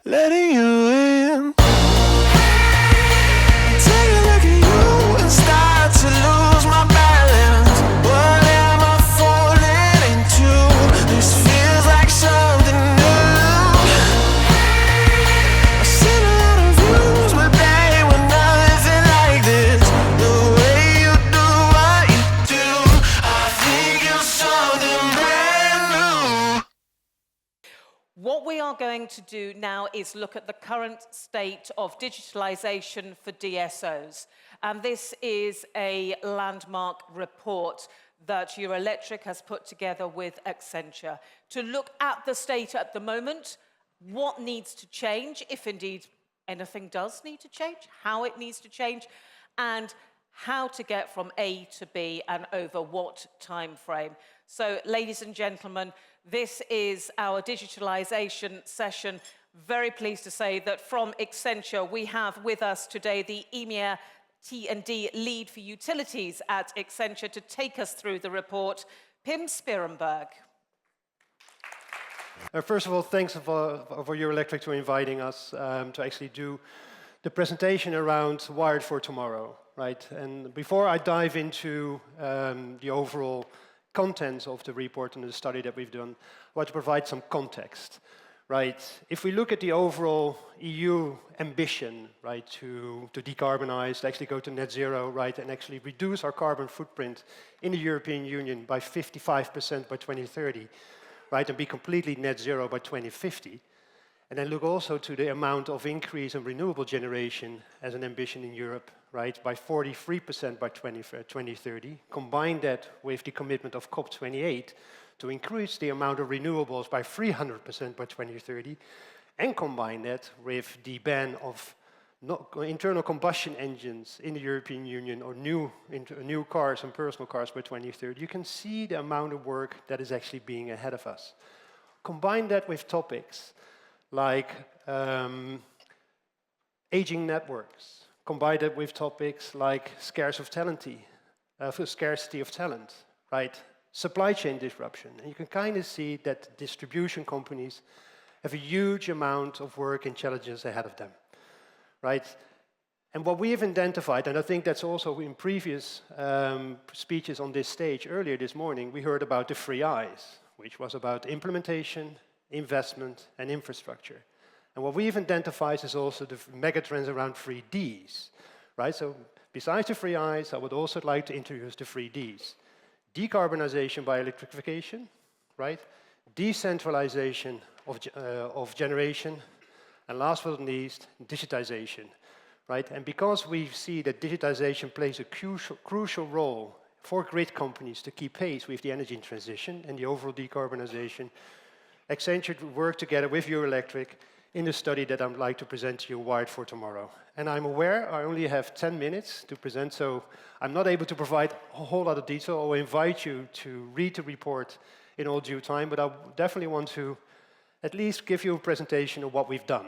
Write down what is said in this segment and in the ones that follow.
letting you in. Take a look at you and start to lose my balance. What am I falling into? This feels like something new. I've seen a lot of views, but they were nothing like this. The way you do what you do, I think you're something brand new. What we are going to do now is look at the current state of digitalisation for DSOs. And this is a landmark report that Eurelectric has put together with Accenture to look at the state at the moment, what needs to change, if indeed anything does need to change, how it needs to change, and how to get from A to B and over what time frame. So, ladies and gentlemen, this is our digitalisation session. Very pleased to say that from Accenture, we have with us today the EMEA T&D Lead for Utilities at Accenture to take us through the report, Pim Spierenburg. First of all, thanks for Eurelectric for inviting us to actually do the presentation around Wired for Tomorrow, right? And before I dive into the overall contents of the report and the study that we've done, I want to provide some context, right? If we look at the overall EU ambition, right, to decarbonize, to actually go to net zero, right, and actually reduce our carbon footprint in the European Union by 55% by 2030, right, and be completely net zero by 2050, and then look also to the amount of increase in renewable generation as an ambition in Europe, right, by 43% by 2030. Combine that with the commitment of COP28 to increase the amount of renewables by 300% by 2030, and combine that with the ban of internal combustion engines in the European Union or new cars and personal cars by 2030, you can see the amount of work that is actually being ahead of us. Combine that with topics like aging networks. Combine that with topics like scarcity of talent, right? Supply chain disruption. And you can kind of see that distribution companies have a huge amount of work and challenges ahead of them, right? And what we have identified, and I think that's also in previous speeches on this stage earlier this morning, we heard about the 3 I's, which was about implementation, investment, and infrastructure. And what we've identified is also the megatrends around 3 Ds, right? So besides the 3 I's, I would also like to introduce the 3 Ds. Decarbonization by electrification, right? Decentralization of generation, and last but not least, digitization, right? And because we see that digitization plays a crucial role for grid companies to keep pace with the energy transition and the overall decarbonization, Accenture worked together with Eurelectric in the study that I'd like to present to you, Wired for Tomorrow. And I'm aware I only have 10 minutes to present, so I'm not able to provide a whole lot of detail. I'll invite you to read the report in all due time, but I definitely want to at least give you a presentation of what we've done,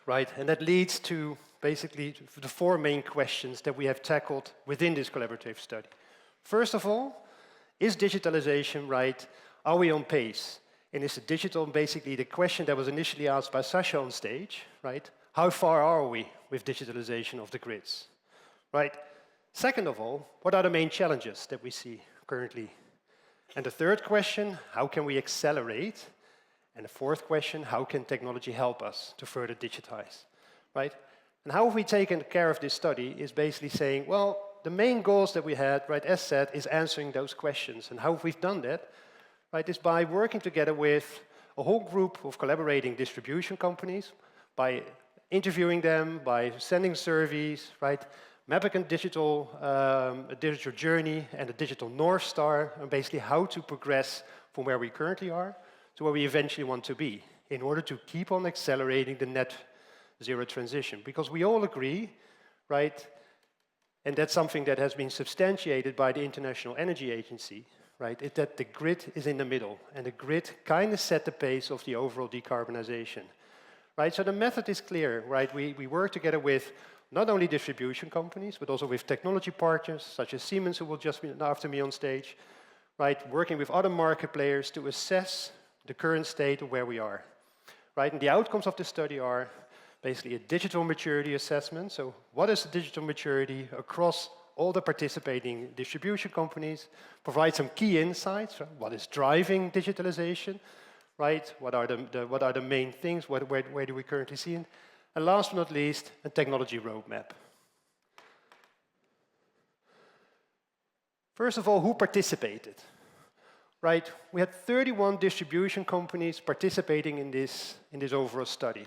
right? And that leads to basically the 4 main questions that we have tackled within this collaborative study. First of all, is digitalization right? Are we on pace? And is the digital basically the question that was initially asked by Sasha on stage, right? How far are we with digitalization of the grids, right? Second of all, what are the main challenges that we see currently? And the third question, how can we accelerate? And the fourth question, how can technology help us to further digitize, right? And how have we taken care of this study is basically saying, well, the main goals that we had, right, as said, is answering those questions. And how have we done that? Right, is by working together with a whole group of collaborating distribution companies, by interviewing them, by sending surveys, right, mapping a digital journey and a digital North Star, and basically how to progress from where we currently are to where we eventually want to be in order to keep on accelerating the net zero transition. Because we all agree, right, and that's something that has been substantiated by the International Energy Agency, right, is that the grid is in the middle, and the grid kind of set the pace of the overall decarbonization, right? So the method is clear, right? We work together with not only distribution companies, but also with technology partners, such as Siemens, who will just be after me on stage, right? Working with other market players to assess the current state of where we are, right? And the outcomes of the study are basically a digital maturity assessment. So what is the digital maturity across all the participating distribution companies, provide some key insights, right? What is driving digitalization, right? What are the main things, where do we currently see it? And last but not least, a technology roadmap. First of all, who participated? Right, we had 31 distribution companies participating in this overall study,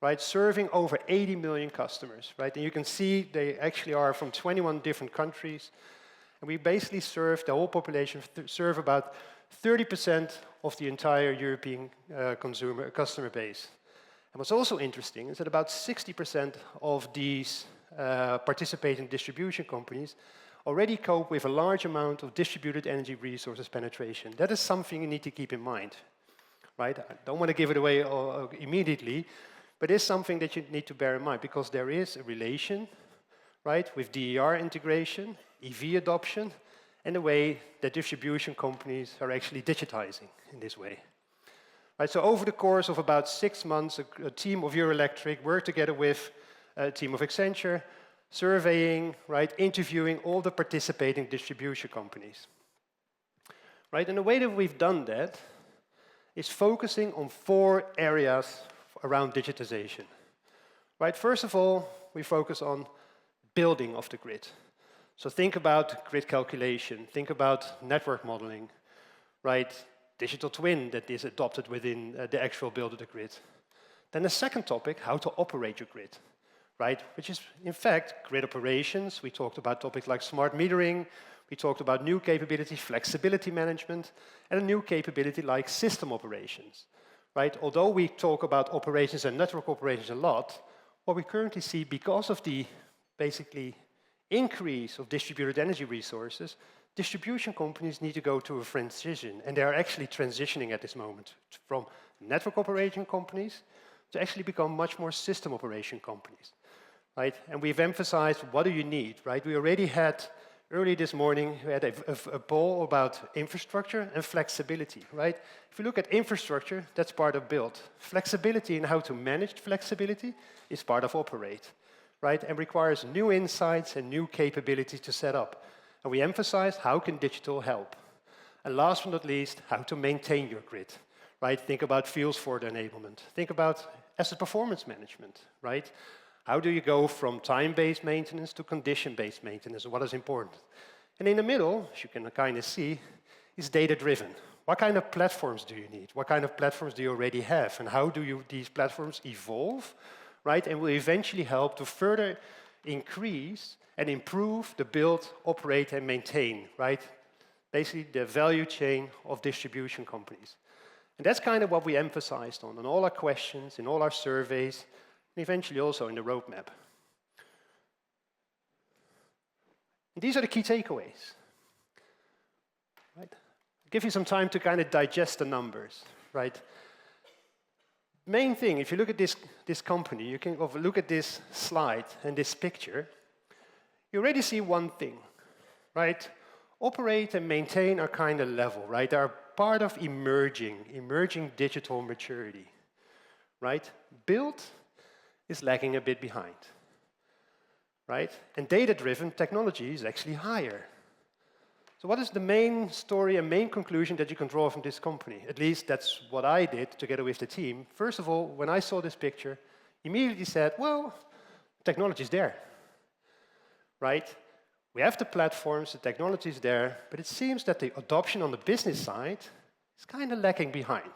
right, serving over 80 million customers, right? And you can see they actually are from 21 different countries. And we basically serve the whole population, serve about 30% of the entire European customer base. And what's also interesting is that about 60% of these participating distribution companies already cope with a large amount of distributed energy resources penetration. That is something you need to keep in mind, right? I don't want to give it away immediately, but it's something that you need to bear in mind because there is a relation, right, with DER integration, EV adoption, and the way that distribution companies are actually digitizing in this way. Right, so over the course of about 6 months, a team of Eurelectric worked together with a team of Accenture, surveying, right, interviewing all the participating distribution companies. Right, and the way that we've done that is focusing on 4 areas around digitization. Right, first of all, we focus on building of the grid. So think about grid calculation, think about network modeling, right, digital twin that is adopted within the actual build of the grid. Then the second topic, how to operate your grid. Right, which is, in fact, grid operations. We talked about topics like smart metering. We talked about new capability, flexibility management, and a new capability like system operations. Right, although we talk about operations and network operations a lot, what we currently see because of the basically increase of distributed energy resources, distribution companies need to go through a transition, and they are actually transitioning at this moment from network operation companies to actually become much more system operation companies. Right? And we've emphasized what do you need, right? We already had, early this morning, we had a poll about infrastructure and flexibility, right? If you look at infrastructure, that's part of build. Flexibility and how to manage flexibility is part of operate, right? And requires new insights and new capabilities to set up. And we emphasized how can digital help? And last but not least, how to maintain your grid, right? Think about fields for the enablement. Think about asset performance management, right? How do you go from time-based maintenance to condition-based maintenance? What is important? And in the middle, as you can kind of see, is data-driven. What kind of platforms do you need? What kind of platforms do you already have? And how do these platforms evolve, right? And will eventually help to further increase and improve the build, operate, and maintain, right? Basically, the value chain of distribution companies. And that's kind of what we emphasized on in all our questions, in all our surveys, and eventually also in the roadmap. And these are the key takeaways. Right? I'll give you some time to kind of digest the numbers, right? Main thing, if you look at this company, you can look at this slide and this picture, you already see one thing, right? Operate and maintain are kind of level, right? They are part of emerging digital maturity, right? Build is lagging a bit behind, right? And data-driven technology is actually higher. So what is the main story and main conclusion that you can draw from this company? At least that's what I did together with the team. First of all, when I saw this picture, immediately said, well, technology is there, right? We have the platforms, the technology is there, but it seems that the adoption on the business side is kind of lagging behind.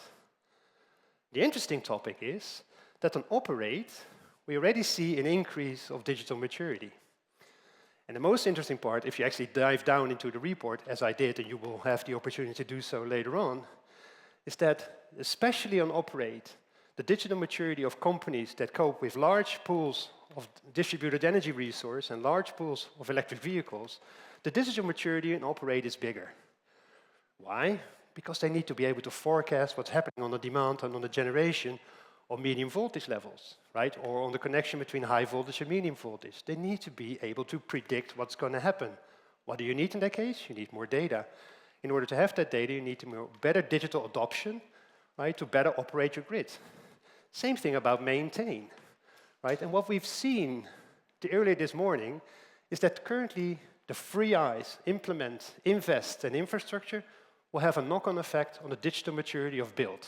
The interesting topic is that on operate, we already see an increase of digital maturity. And the most interesting part, if you actually dive down into the report, as I did, and you will have the opportunity to do so later on, is that especially on operate, the digital maturity of companies that cope with large pools of distributed energy resource and large pools of electric vehicles, the digital maturity in operate is bigger. Why? Because they need to be able to forecast what's happening on the demand and on the generation of medium voltage levels, right? Or on the connection between high voltage and medium voltage. They need to be able to predict what's going to happen. What do you need in that case? You need more data. In order to have that data, you need better digital adoption, right, to better operate your grid. Same thing about maintain, right? And what we've seen earlier this morning is that currently the three I's, implement, invest, and infrastructure, will have a knock-on effect on the digital maturity of build.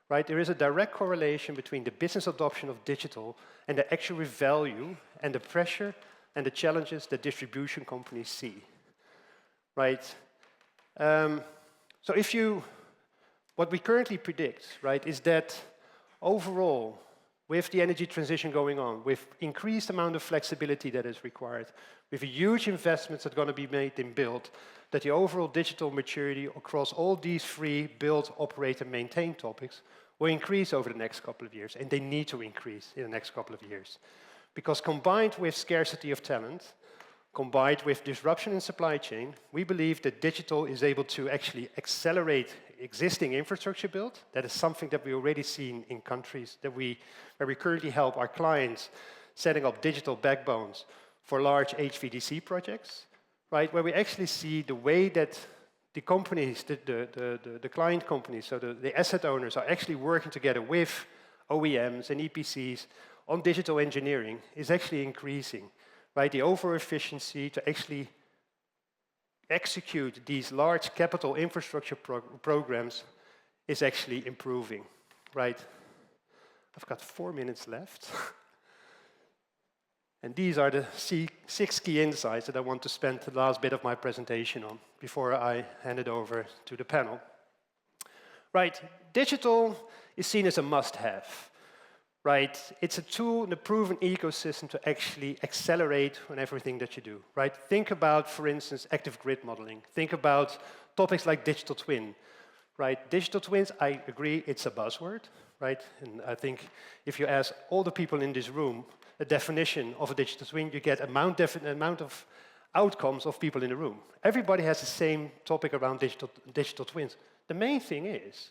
Right? There is a direct correlation between the business adoption of digital and the actual value and the pressure and the challenges that distribution companies see. Right? So what we currently predict, right, is that overall, with the energy transition going on, with increased amount of flexibility that is required, with huge investments that are going to be made in build, that the overall digital maturity across all these three build, operate, and maintain topics will increase over the next couple of years, and they need to increase in the next couple of years. Because combined with scarcity of talent, combined with disruption in supply chain, we believe that digital is able to actually accelerate existing infrastructure build. That is something that we already seen in countries where we currently help our clients setting up digital backbones for large HVDC projects, right? Where we actually see the way that the companies, the client companies, so the asset owners are actually working together with OEMs and EPCs on digital engineering is actually increasing, right? The overall efficiency to actually execute these large capital infrastructure programs is actually improving, right? I've got 4 minutes left. And these are the 6 key insights that I want to spend the last bit of my presentation on before I hand it over to the panel. Right, digital is seen as a must-have, right? It's a tool in a proven ecosystem to actually accelerate on everything that you do, right? Think about, for instance, active grid modeling. Think about topics like digital twin, right? Digital twins, I agree, it's a buzzword, right? And I think if you ask all the people in this room a definition of a digital twin, you get amount of outcomes of people in the room. Everybody has the same topic around digital twins. The main thing is,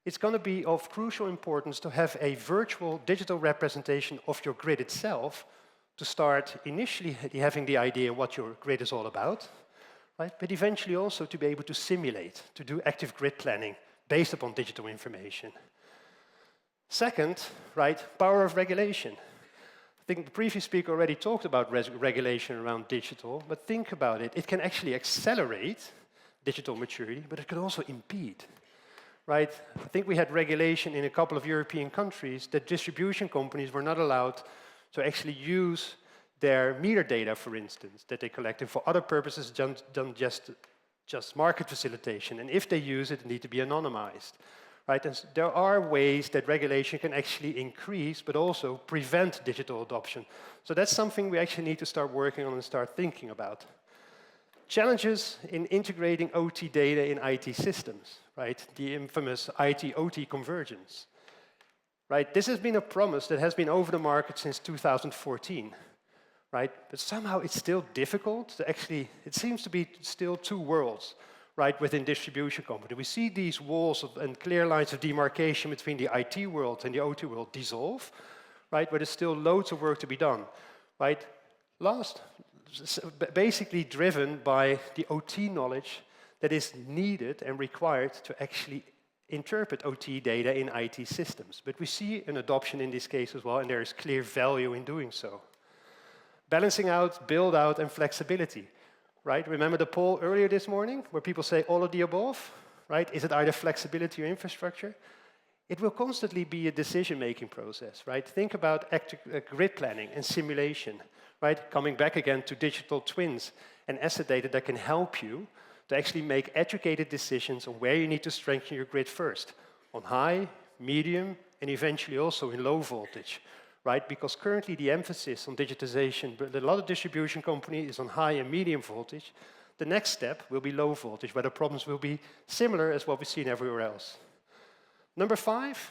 it's going to be of crucial importance to have a virtual digital representation of your grid itself to start initially having the idea what your grid is all about, right? But eventually also to be able to simulate, to do active grid planning based upon digital information. Second, right, power of regulation. I think the previous speaker already talked about regulation around digital, but think about it. It can actually accelerate digital maturity, but it can also impede, right? I think we had regulation in a couple of European countries that distribution companies were not allowed to actually use their meter data, for instance, that they collected for other purposes than just market facilitation. And if they use it, it needs to be anonymized. Right? And there are ways that regulation can actually increase, but also prevent digital adoption. So that's something we actually need to start working on and start thinking about. Challenges in integrating OT data in IT systems, right? The infamous IT-OT convergence, right? This has been a promise that has been over the market since 2014, right? But somehow it's still difficult to actually, it seems to be still two worlds, right, within distribution company. We see these walls and clear lines of demarcation between the IT world and the OT world dissolve, right, but there's still loads of work to be done, right? Basically driven by the OT knowledge that is needed and required to actually interpret OT data in IT systems. But we see an adoption in this case as well, and there is clear value in doing so. Balancing out, build out, and flexibility. Right? Remember the poll earlier this morning where people say all of the above, right? Is it either flexibility or infrastructure? It will constantly be a decision-making process, right? Think about grid planning and simulation, right? Coming back again to digital twins and asset data that can help you to actually make educated decisions on where you need to strengthen your grid first, on high, medium, and eventually also in low voltage. Right? Because currently the emphasis on digitization, but a lot of distribution companies is on high and medium voltage. The next step will be low voltage, where the problems will be similar as what we've seen everywhere else. Number 5,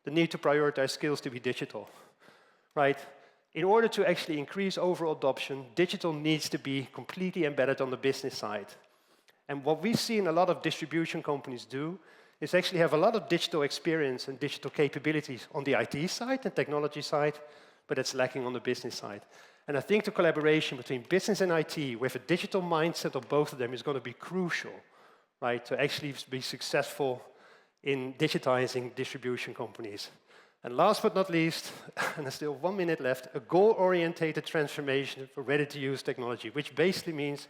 the need to prioritize skills to be digital. Right? In order to actually increase overall adoption, digital needs to be completely embedded on the business side. And what we've seen a lot of distribution companies do is actually have a lot of digital experience and digital capabilities on the IT side and technology side, but it's lacking on the business side. And I think the collaboration between business and IT with a digital mindset of both of them is going to be crucial, right, to actually be successful in digitizing distribution companies. And last but not least, and there's still 1 minute left, a goal-oriented transformation for ready-to-use technology, which basically means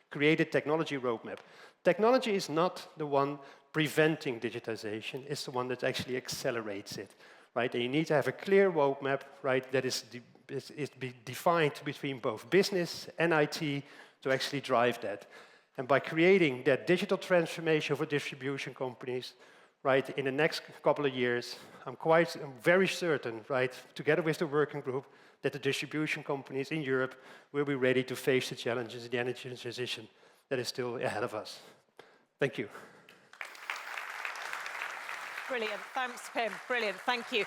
create a technology roadmap. Technology is not the one preventing digitization, it's the one that actually accelerates it, right? And you need to have a clear roadmap, right, that is defined between both business and IT to actually drive that. And by creating that digital transformation for distribution companies, right, in the next couple of years, I'm very certain, right, together with the working group, that the distribution companies in Europe will be ready to face the challenges in the energy transition that is still ahead of us. Thank you. Brilliant. Thanks, Pim. Brilliant. Thank you.